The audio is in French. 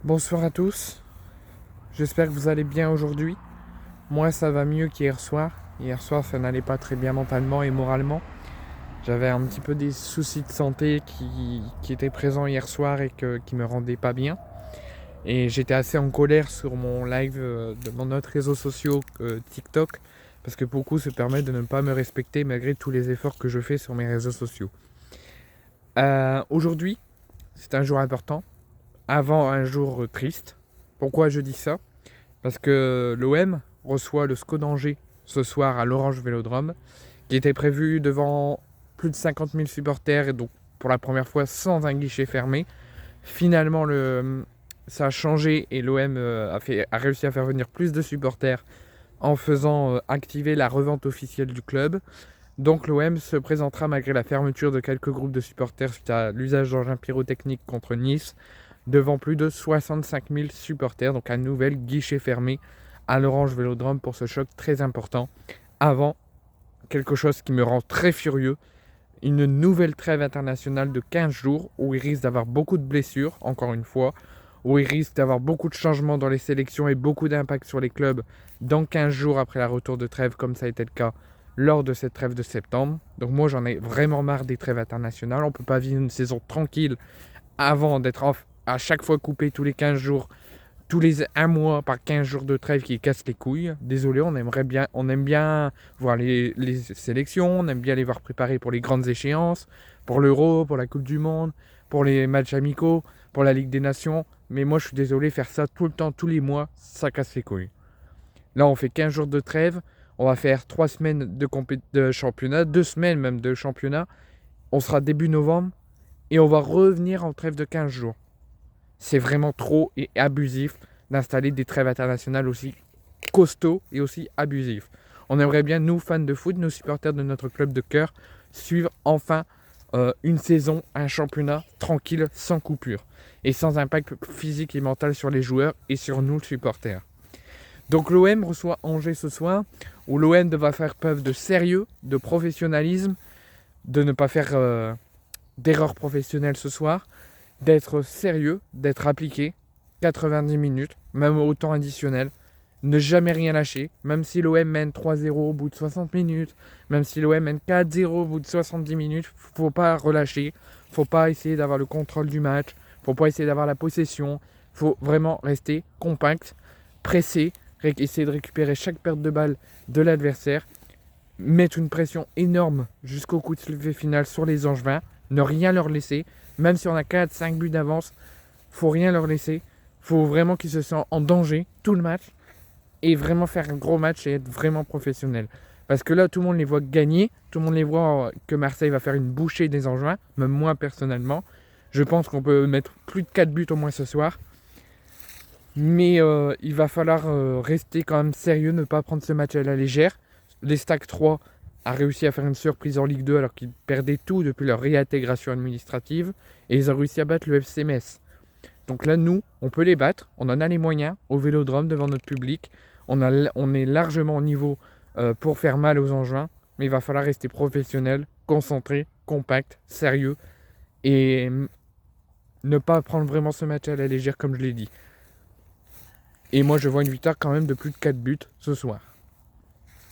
Bonsoir à tous, j'espère que vous allez bien aujourd'hui. Moi ça va mieux qu'hier soir. Hier soir ça n'allait pas très bien mentalement et moralement. J'avais un petit peu des soucis de santé qui étaient présents hier soir et qui me rendaient pas bien. Et j'étais assez en colère sur mon live de mon autre réseau social TikTok. Parce que beaucoup se permettent de ne pas me respecter malgré tous les efforts que je fais sur mes réseaux sociaux. Aujourd'hui, c'est un jour important, avant un jour triste. Pourquoi je dis ça? Parce que l'OM reçoit le SCO d'Angers ce soir à l'Orange Vélodrome, qui était prévu devant plus de 50 000 supporters et donc pour la première fois sans un guichet fermé. Finalement, ça a changé et l'OM a réussi à faire venir plus de supporters en faisant activer la revente officielle du club. Donc l'OM se présentera malgré la fermeture de quelques groupes de supporters suite à l'usage d'engins pyrotechniques contre Nice devant plus de 65 000 supporters, donc un nouvel guichet fermé à l'Orange Vélodrome pour ce choc très important. Avant, quelque chose qui me rend très furieux, une nouvelle trêve internationale de 15 jours où il risque d'avoir beaucoup de blessures, encore une fois, où il risque d'avoir beaucoup de changements dans les sélections et beaucoup d'impact sur les clubs dans 15 jours après la retour de trêve, comme ça a été le cas lors de cette trêve de septembre. Donc moi j'en ai vraiment marre des trêves internationales, on ne peut pas vivre une saison tranquille avant d'être à chaque fois coupé tous les 15 jours, tous les 1 mois par 15 jours de trêve qui cassent les couilles. Désolé, on aime bien voir les sélections, on aime bien les voir préparer pour les grandes échéances, pour l'Euro, pour la Coupe du Monde, pour les matchs amicaux, pour la Ligue des Nations. Mais moi, je suis désolé, faire ça tout le temps, tous les mois, ça casse les couilles. Là, on fait 15 jours de trêve, on va faire 3 semaines de championnat, 2 semaines même de championnat. On sera début novembre et on va revenir en trêve de 15 jours. C'est vraiment trop et abusif d'installer des trêves internationales aussi costauds et aussi abusifs. On aimerait bien, nous, fans de foot, nos supporters de notre club de cœur, suivre enfin une saison, un championnat tranquille, sans coupure et sans impact physique et mental sur les joueurs et sur nous, supporters. Donc l'OM reçoit Angers ce soir, où l'OM devra faire preuve de sérieux, de professionnalisme, de ne pas faire d'erreurs professionnelles ce soir, d'être sérieux, d'être appliqué, 90 minutes, même au temps additionnel, ne jamais rien lâcher, même si l'OM mène 3-0 au bout de 60 minutes, même si l'OM mène 4-0 au bout de 70 minutes, faut pas relâcher, faut pas essayer d'avoir le contrôle du match, faut pas essayer d'avoir la possession, faut vraiment rester compact, pressé, essayer de récupérer chaque perte de balle de l'adversaire, mettre une pression énorme jusqu'au coup de lever final sur les Angevins, ne rien leur laisser, même si on a 4-5 buts d'avance, faut rien leur laisser. Faut vraiment qu'ils se sentent en danger tout le match et vraiment faire un gros match et être vraiment professionnel. Parce que là, tout le monde les voit gagner, tout le monde les voit que Marseille va faire une bouchée des Angevins, même moi personnellement. Je pense qu'on peut mettre plus de 4 buts au moins ce soir. Mais il va falloir rester quand même sérieux, ne pas prendre ce match à la légère. Les Stacks 3 a réussi à faire une surprise en Ligue 2 alors qu'ils perdaient tout depuis leur réintégration administrative. Et ils ont réussi à battre le FC Metz. Donc là, nous, on peut les battre. On en a les moyens au Vélodrome devant notre public. On est largement au niveau pour faire mal aux Angevins. Mais il va falloir rester professionnel, concentré, compact, sérieux. Et ne pas prendre vraiment ce match à la légère comme je l'ai dit. Et moi, je vois une victoire quand même de plus de 4 buts ce soir.